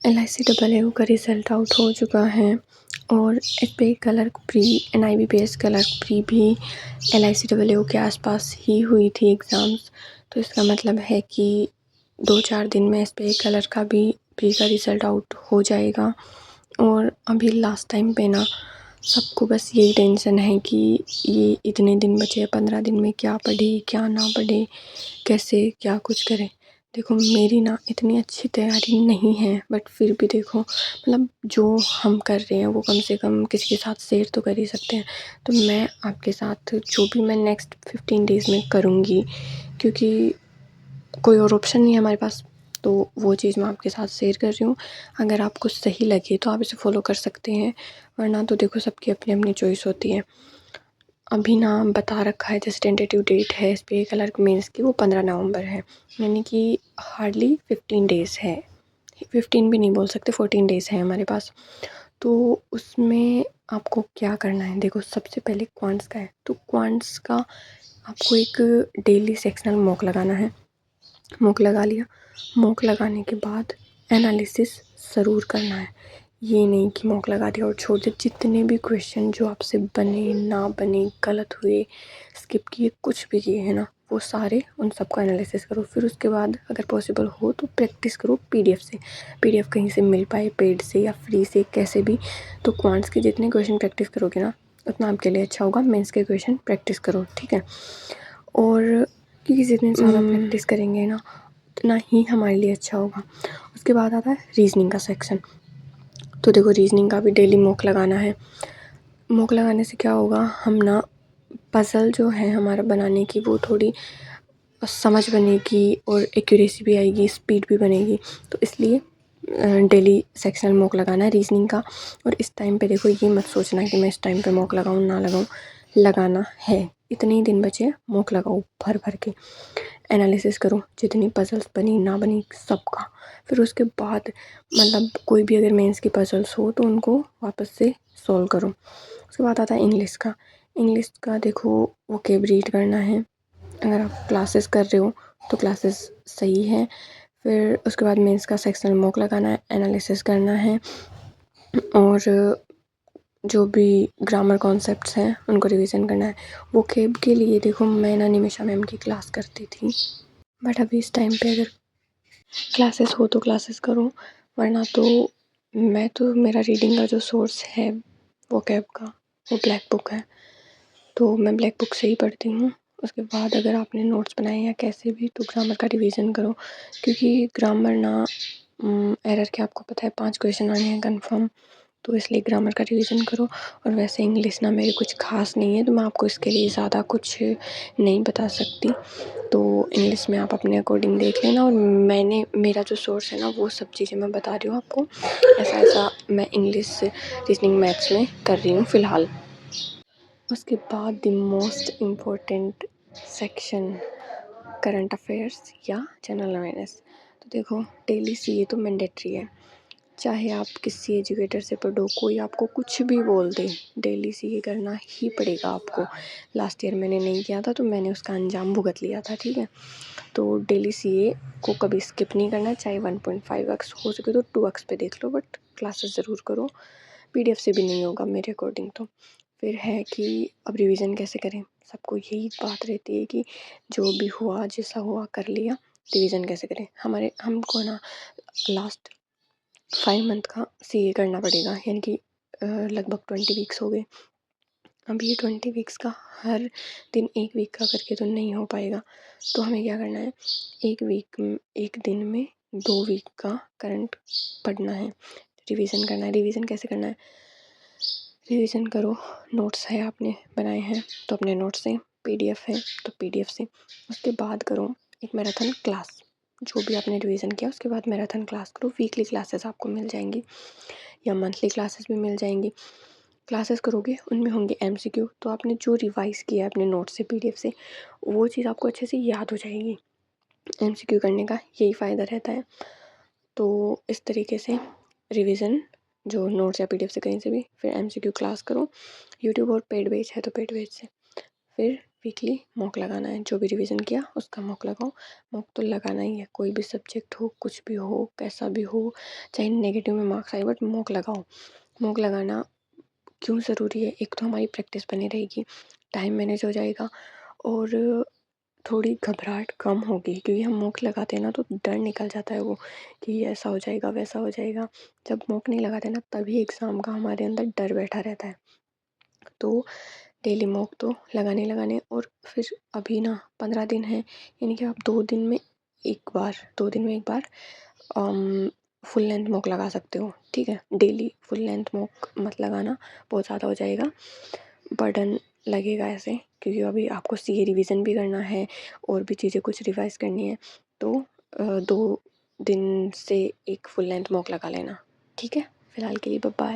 LICAAU का result out हो चुका है और SBI clerk pre NIBPS clerk pre भी LICAAU के आसपास ही हुई थी एग्ज़ाम्स। तो इसका मतलब है कि 2-4 दिन में SBI क्लर्क का भी प्री का रिज़ल्ट आउट हो जाएगा। और अभी लास्ट टाइम पे ना सबको बस यही टेंशन है कि ये इतने दिन बचे, 15 दिन में क्या पढ़े क्या ना पढ़े, कैसे क्या कुछ करें। देखो मेरी ना इतनी अच्छी तैयारी नहीं है, बट फिर भी देखो मतलब जो हम कर रहे हैं वो कम से कम किसी के साथ शेयर तो कर ही सकते हैं। तो मैं आपके साथ जो भी मैं नेक्स्ट 15 डेज़ में करूँगी, क्योंकि कोई और ऑप्शन नहीं है हमारे पास, तो वो चीज़ मैं आपके साथ शेयर कर रही हूँ। अगर आपको सही लगे तो आप इसे फॉलो कर सकते हैं, वरना तो देखो सबकी अपनी अपनी चॉइस होती है। अभी ना बता रखा है, जैसे टेंटेटिव डेट है SBI क्लर्क मेंस की, वो 15 नवंबर है, यानी कि हार्डली 15 डेज़ है। 15 भी नहीं बोल सकते, 14 डेज़ है हमारे पास। तो उसमें आपको क्या करना है, देखो सबसे पहले क्वांट्स का है, तो क्वांट्स का आपको एक डेली सेक्शनल मॉक लगाना है। मॉक लगा लिया, मॉक लगाने के बाद एनालिसिस ज़रूर करना है। ये नहीं कि मॉक लगा दिया और छोड़ दिया। जितने भी क्वेश्चन जो आपसे बने ना बने, गलत हुए, स्किप किए, कुछ भी किए हैं ना, वो सारे उन सबका एनालिसिस करो। फिर उसके बाद अगर पॉसिबल हो तो प्रैक्टिस करो PDF से। PDF कहीं से मिल पाए, पेड से या फ्री से, कैसे भी। तो क्वांट्स के जितने क्वेश्चन प्रैक्टिस करोगे ना, उतना आपके लिए अच्छा होगा। मेंस के क्वेश्चन प्रैक्टिस करो, ठीक है। और क्योंकि जितनी ज़्यादा प्रैक्टिस करेंगे ना, उतना ही हमारे लिए अच्छा होगा। उसके बाद आता है रीजनिंग का सेक्शन। तो देखो रीजनिंग का भी डेली मॉक लगाना है। मॉक लगाने से क्या होगा, हम ना पज़ल जो है हमारा बनाने की, वो थोड़ी समझ बनेगी और एक्यूरेसी भी आएगी, स्पीड भी बनेगी। तो इसलिए डेली सेक्शनल मॉक लगाना है रीजनिंग का। और इस टाइम पे देखो ये मत सोचना कि मैं इस टाइम पे मॉक लगाऊँ ना लगाऊँ, लगाना है। इतने ही दिन बचे, मॉक लगाओ भर भर के, एनालिसिस करो जितनी पज़ल्स बनी ना बनी सबका। फिर उसके बाद मतलब कोई भी अगर मेंस की पज़ल्स हो तो उनको वापस से सॉल्व करो। उसके बाद आता है इंग्लिश का। इंग्लिश का देखो वोकैब रीड करना है। अगर आप क्लासेस कर रहे हो तो क्लासेस सही है। फिर उसके बाद मेंस का सेक्शनल मॉक लगाना है, एनालिसिस करना है, और जो भी ग्रामर कॉन्सेप्ट्स हैं उनको रिवीजन करना है। वोकैब के लिए देखो मैं ना निमिषा मैम की क्लास करती थी, बट अभी इस टाइम पे अगर क्लासेस हो तो क्लासेस करो, वरना तो मेरा रीडिंग का जो सोर्स है वोकैब का, वो ब्लैक बुक है। तो मैं ब्लैक बुक से ही पढ़ती हूँ। उसके बाद अगर आपने नोट्स बनाए या कैसे भी, तो ग्रामर का रिवीजन करो, क्योंकि ग्रामर ना एरर के आपको पता है 5 क्वेश्चन आने हैं कन्फर्म। तो इसलिए ग्रामर का रिवीजन करो। और वैसे इंग्लिश ना मेरी कुछ खास नहीं है, तो मैं आपको इसके लिए ज़्यादा कुछ नहीं बता सकती। तो इंग्लिश में आप अपने अकॉर्डिंग देख लेना, और मेरा जो सोर्स है ना, वो सब चीज़ें मैं बता रही हूँ आपको। ऐसा मैं इंग्लिश, रीजनिंग, मैथ्स में कर रही हूँ फ़िलहाल। उसके बाद the most important section, current affairs या जनरल अवेयरनेस। तो देखो डेली CA तो मैंडेटरी है, चाहे आप किसी एजुकेटर से पढ़ो, कोई आपको कुछ भी बोल दे, डेली CA करना ही पड़ेगा आपको। लास्ट ईयर मैंने नहीं किया था तो मैंने उसका अंजाम भुगत लिया था, ठीक है। तो डेली CA को कभी स्किप नहीं करना, चाहे 1.5x हो सके तो 2x पे देख लो, बट क्लासेस ज़रूर करो। PDF से भी नहीं होगा मेरे अकॉर्डिंग तो। फिर है कि अब रिवीजन कैसे करें, सबको यही बात रहती है कि जो भी हुआ जैसा हुआ कर लिया, रिवीजन कैसे करें। हमको ना लास्ट 5 मंथ का CA करना पड़ेगा, यानी कि लगभग 20 वीक्स हो गए। अब ये 20 वीक्स का हर दिन 1 वीक का करके तो नहीं हो पाएगा। तो हमें क्या करना है, एक दिन में 2 वीक का करंट पढ़ना है, रिवीजन करना है। रिवीजन कैसे करना है, रिवीजन करो, नोट्स है आपने बनाए हैं तो अपने नोट्स से, PDF है तो PDF से। उसके बाद करो एक मैराथन क्लास, जो भी आपने रिवीजन किया उसके बाद मैराथन क्लास करो। वीकली क्लासेस आपको मिल जाएंगी या मंथली क्लासेस भी मिल जाएंगी। क्लासेस करोगे उनमें होंगे MCQ, तो आपने जो रिवाइज़ किया है अपने नोट्स से, PDF से, वो चीज़ आपको अच्छे से याद हो जाएगी। MCQ करने का यही फ़ायदा रहता है। तो इस तरीके से रिवीजन, जो नोट्स या PDF से कहीं से भी, फिर MCQ क्लास करो। यूट्यूब और पेड बैच है तो पेड बैच से, फिर वीकली मॉक लगाना है। जो भी रिवीजन किया उसका मॉक लगाओ। मॉक तो लगाना ही है, कोई भी सब्जेक्ट हो, कुछ भी हो, कैसा भी हो, चाहे नेगेटिव में मार्क्स आए बट मॉक लगाओ। मॉक लगाना क्यों ज़रूरी है? एक तो हमारी प्रैक्टिस बनी रहेगी, टाइम मैनेज हो जाएगा और थोड़ी घबराहट कम होगी, क्योंकि हम मॉक लगाते हैं ना तो डर निकल जाता है वो कि ऐसा हो जाएगा वैसा हो जाएगा। जब मॉक नहीं लगाते ना तभी एग्ज़ाम का हमारे अंदर डर बैठा रहता है। तो डेली मॉक तो लगाने लगाने और फिर अभी ना 15 दिन है, यानी कि आप 2 दिन में एक बार फुल लेंथ मॉक लगा सकते हो। ठीक है, डेली फुल लेंथ मॉक मत लगाना, बहुत ज़्यादा हो जाएगा, बर्डन लगेगा ऐसे, क्योंकि अभी आपको सीए रिवीजन भी करना है और भी चीज़ें कुछ रिवाइज करनी है। तो 2 दिन से एक फुल लेंथ मॉक लगा लेना। ठीक है, फिलहाल के लिए बाय बाय।